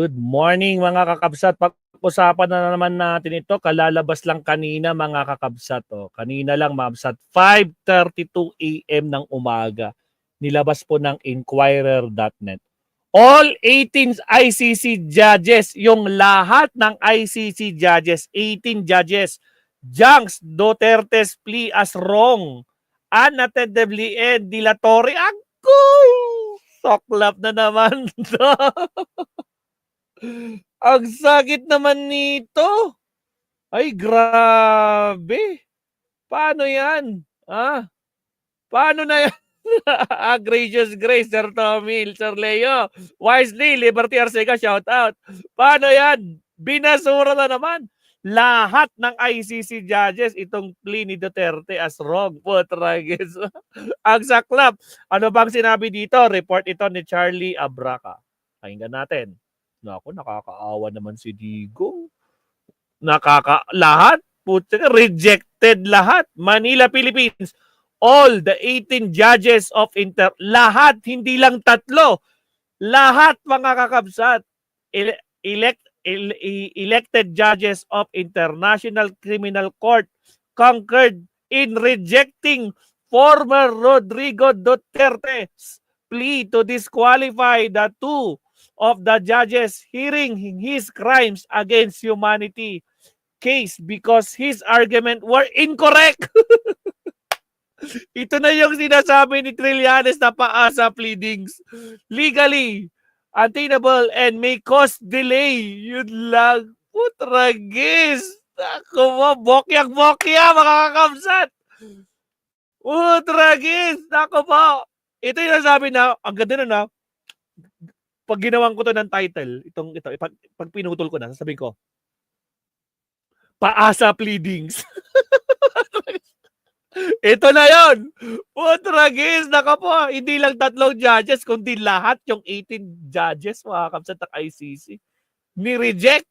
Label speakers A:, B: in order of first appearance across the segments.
A: Good morning mga kakabsat. Pag-usapan na naman natin ito. Kalalabas lang kanina mga kakabsat. Kanina lang mabsat 5:32 AM ng umaga. Nilabas po ng Inquirer.net. All 18 ICC judges, yung lahat ng ICC judges, 18 judges, Junks Duterte's plea as wrong, unattendably and dilatory. Agoy! Soklap na naman to. Ang sakit naman nito. Ay, grabe. Paano yan? Paano na yan? Gracious Grace, Sir Tommy, Sir Leo, Wisely, Liberty Arcega, shout out. Paano yan? Binasura na naman. Lahat ng ICC judges itong plea ni Duterte as wrong. Putragis. Ang saklap. Ano bang sinabi dito? Report ito ni Charlie Abraca. Pakinggan natin. Naku, nakakaawa naman si Digong. Lahat, rejected lahat. Manila, Philippines. All the 18 judges of lahat, hindi lang 3. Lahat mga kakabsat. Elected judges of International Criminal Court concurred in rejecting former Rodrigo Duterte's plea to disqualify the 2 of the judges hearing his crimes against humanity case because his argument were incorrect. Ito na yung sinasabi ni Trillanes na paasa pleadings. Legally attainable and may cause delay. Yun lang. Putragis. Ako mo, bokyak-bokya mga kakabsat. Putragis. Ako po. Ito yung nasabi na, ang ganda na pag ginawan ko to ng title, pag pinutol ko na, sasabihin ko, paasa pleadings. Ito na yon. Putragis, naka po, hindi lang 3 judges, kundi lahat yung 18 judges, mga kapsat ng ICC. Ni-reject.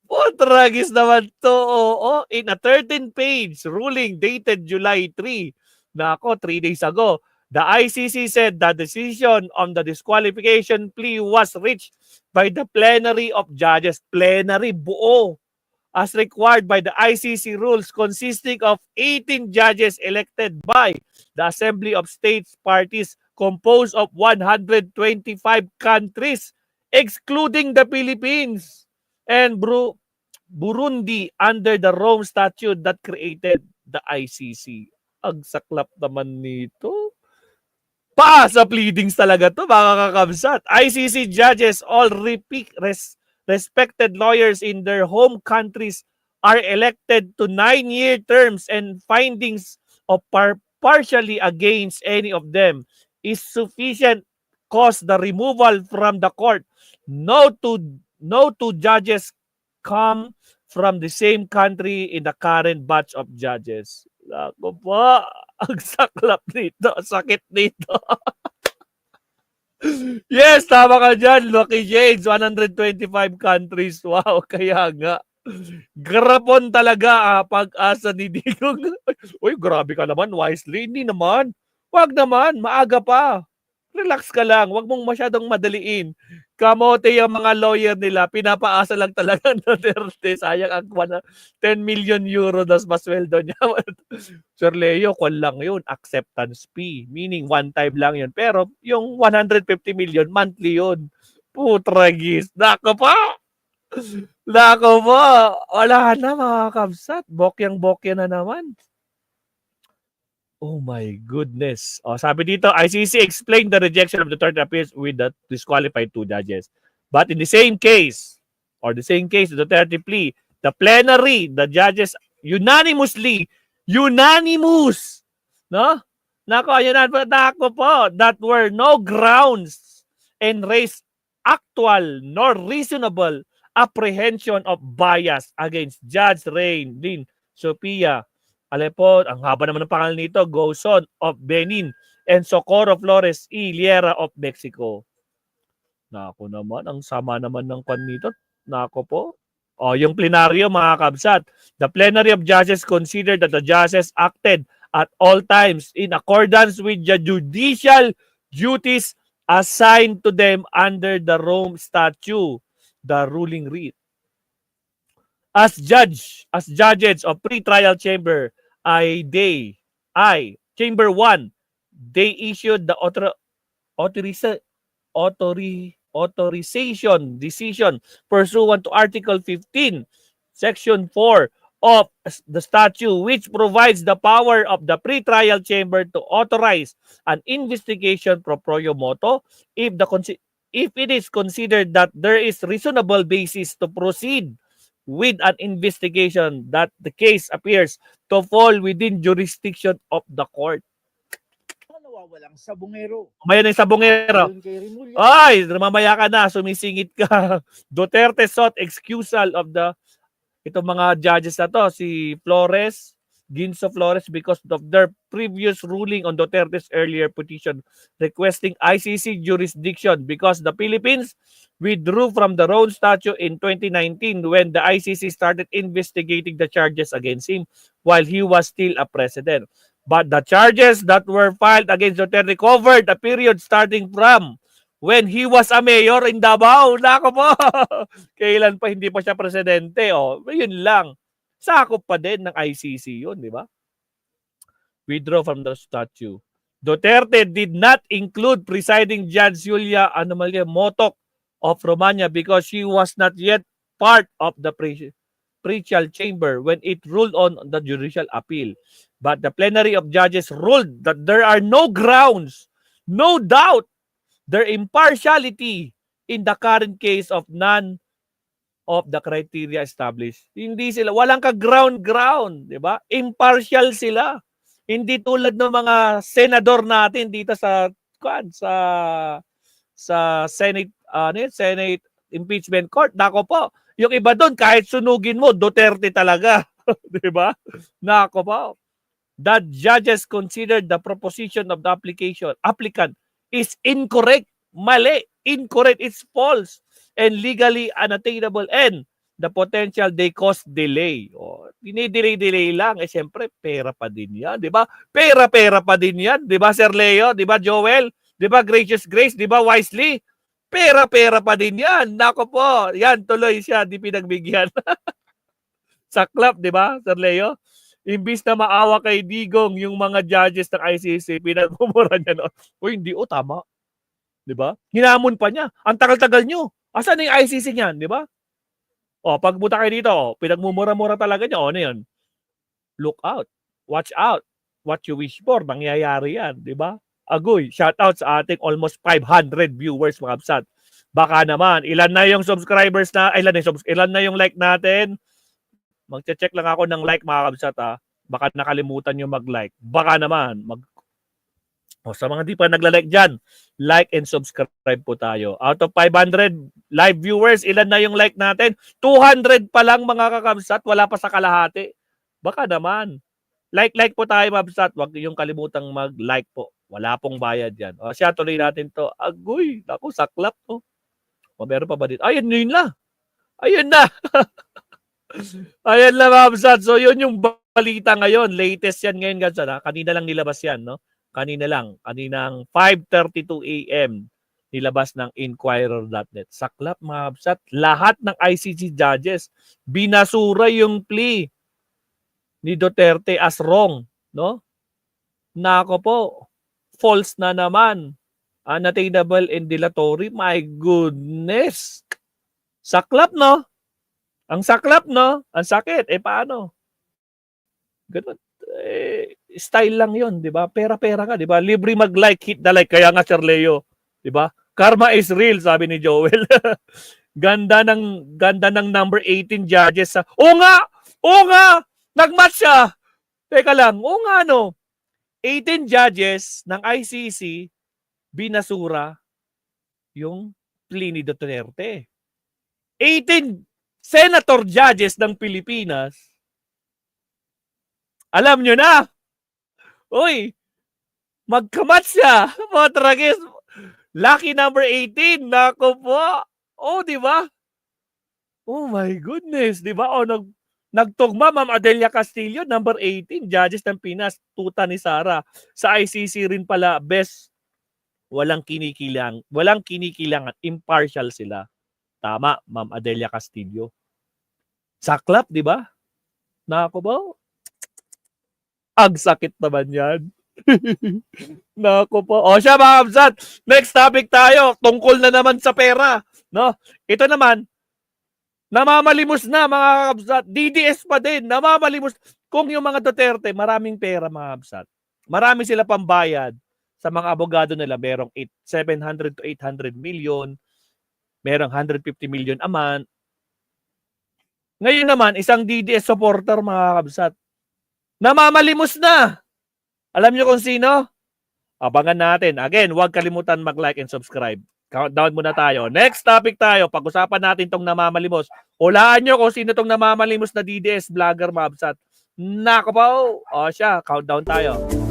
A: Putragis naman to. Oo. In a 13-page ruling dated July 3, nako, 3 days ago, the ICC said the decision on the disqualification plea was reached by the plenary of judges. Plenary, buo. As required by the ICC rules consisting of 18 judges elected by the Assembly of States Parties composed of 125 countries, excluding the Philippines and Burundi under the Rome Statute that created the ICC. Ang saklap naman nito. Sa pleadings talaga to, mga kakabsat. ICC judges, all respected lawyers in their home countries, are elected to 9-year terms, and findings of partially against any of them is sufficient cause the removal from the court. No two judges come from the same country in the current batch of judges. Ako po, ang saklap nito, sakit nito. Yes, tama ka dyan, Lucky James, 125 countries. Wow, kaya nga. Garapon talaga pag-asa ni Digong. Uy, grabe ka naman, Wisely. Hindi naman. Wag naman, maaga pa. Relax ka lang, wag mong masyadong madaliin. Kamote yung mga lawyer nila, pinapaasa lang talaga ng Duterte. Sayang ang 10 million euro na masweldo niya. Sir Leo, kwan lang yun, acceptance fee. Meaning, one time lang yun. Pero yung 150 million, monthly yun. Putragis. Nako pa! Nako po! Wala na mga kabsat. Bokyang-bokya na naman. Oh my goodness. Sabi dito, ICC explained the rejection of the third appeals with the disqualified 2 judges. But in the same case, the Duterte plea, the plenary, the judges unanimous, no? Nako po, that were no grounds and raised actual nor reasonable apprehension of bias against Judge Raylene Sophia. Alam po, ang haba naman ng pangalan nito, Gozon of Benin and Socorro Flores E. Liera of Mexico. Nako naman, ang sama naman ng kwan nito. Nako po. Yung plenaryo, mga kabsat. The plenary of judges considered that the judges acted at all times in accordance with the judicial duties assigned to them under the Rome Statute. the ruling writ. As judges of pre-trial chamber, chamber 1, they issued the authorization decision pursuant to Article 15, Section 4 of the statute, which provides the power of the pre-trial chamber to authorize an investigation pro proprio moto if it is considered that there is reasonable basis to proceed with an investigation that the case appears to fall within jurisdiction of the court.
B: Nawawalang sabungero.
A: Mayan ang sabongero.
B: Ayon kay Remulla,
A: Ay, mamaya ka na, sumisingit ka. Duterte sought excusal of itong mga judges na to, si Flores, Ginso Flores, because of their previous ruling on Duterte's earlier petition requesting ICC jurisdiction because the Philippines withdrew from the Rome Statute in 2019 when the ICC started investigating the charges against him while he was still a president. But the charges that were filed against Duterte covered a period starting from when he was a mayor in Davao. Nako po! Kailan pa hindi pa siya presidente. Oh, yun lang. Sakop pa din ng ICC yun, di ba? Withdraw from the statute. Duterte did not include presiding Judge Julia Anomalia Motok of Romania because she was not yet part of the pre-trial chamber when it ruled on the judicial appeal. But the plenary of judges ruled that there are no grounds, no doubt, their impartiality in the current case of none of the criteria established. Hindi sila, walang ka-ground, di ba? Impartial sila. Hindi tulad ng mga senador natin dito sa Senate Senate impeachment court. Nako po, yung iba doon kahit sunugin mo Duterte talaga, di ba? Nako po. That judges considered the proposition of the applicant is incorrect, mali, incorrect, it's false, and legally unattainable, and the potential they cause delay. O, dinidelay lang. Siyempre, pera pa din yan, di ba? Pera pa din yan, di ba, Sir Leo? Di ba, Joel? Di ba, Gracious Grace? Di ba, Wisely? Pera pa din yan. Nako po, yan, tuloy siya, di pinagbigyan. Saklap, di ba, Sir Leo? Imbis na maawa kay Digong yung mga judges ng ICC, pinagmumura niya noon. Uy, hindi, tama. Di ba? Hinamon pa niya. Ang tagal-tagal nyo. Asan na yung ICC niyan, di ba? Pag buta kayo dito, pinagmumura-mura talaga niya. Ano yun? Look out. Watch out. What you wish for, mangyayari yan, di ba? Agoy, shout out sa ating almost 500 viewers, mga kapsat. Baka naman, ilan na yung subscribers na, ilan na yung like natin? Magche-check lang ako ng like, mga kabsat, ha. Baka nakalimutan nyo mag-like. Baka naman. Sa mga di pa nagla-like dyan, like and subscribe po tayo. Out of 500 live viewers, ilan na yung like natin? 200 pa lang, mga kakabsat. Wala pa sa kalahati. Baka naman. Like po tayo, mga kabsat. Huwag yung kalimutang mag-like po. Wala pong bayad yan. Siya, tuloy natin to. Agoy, naku, saklap to. Meron pa ba dito? Ayun, yun na. Ayun na. Ayan lang, Mabsat. So, yun yung balita ngayon. Latest yan ngayon, guys. Kanina lang nilabas yan, no? Kaninang 5:32 a.m. nilabas ng Inquirer.net. Saklap, Mabsat. Lahat ng ICC judges, binasura yung plea ni Duterte as wrong, no? Nako po, false na naman. Unattainable and dilatory. My goodness. Saklap, no? Ang saklap, no? Ang sakit. Paano? Ganun. Style lang yon, di ba? Pera-pera ka, di ba? Libre mag-like, hit the like. Kaya nga, Sir Leo, di ba? Karma is real, sabi ni Joel. ganda ng number 18 judges. Oo nga! Nag-match siya! Teka lang, oo nga, no? 18 judges ng ICC binasura yung plea ni Duterte. 18 senator judges ng Pilipinas, alam nyo na, uy, magkamatch siya, mga tragis. Lucky number 18, nako po. Di ba? Oh my goodness, di ba? Nagtugma, Ma'am Adelia Castillo, number 18, judges ng Pinas, tuta ni Sara. Sa ICC rin pala, best, walang kinikilangan, impartial sila. Tama, Ma'am Adelia Castillo. Saklap, di ba? Nako ba? Ang sakit naman yan. Nako po. O siya mga kabsat, next topic tayo. Tungkol na naman sa pera. No? Ito naman, namamalimos na mga kabsat. DDS pa din, namamalimos. Kung yung mga Duterte, maraming pera mga kabsat. Marami sila pambayad sa mga abogado nila. Merong 700 to 800 million. Merong 150 million a month. Ngayon naman, isang DDS supporter mga kabsat. Namamalimos na. Alam niyo kung sino? Abangan natin. Again, huwag kalimutan mag-like and subscribe. Countdown muna tayo. Next topic tayo. Pag-usapan natin tong namamalimos. Hulaan nyo kung sino tong namamalimos na DDS vlogger, mabsat. Nako po. O siya, countdown tayo.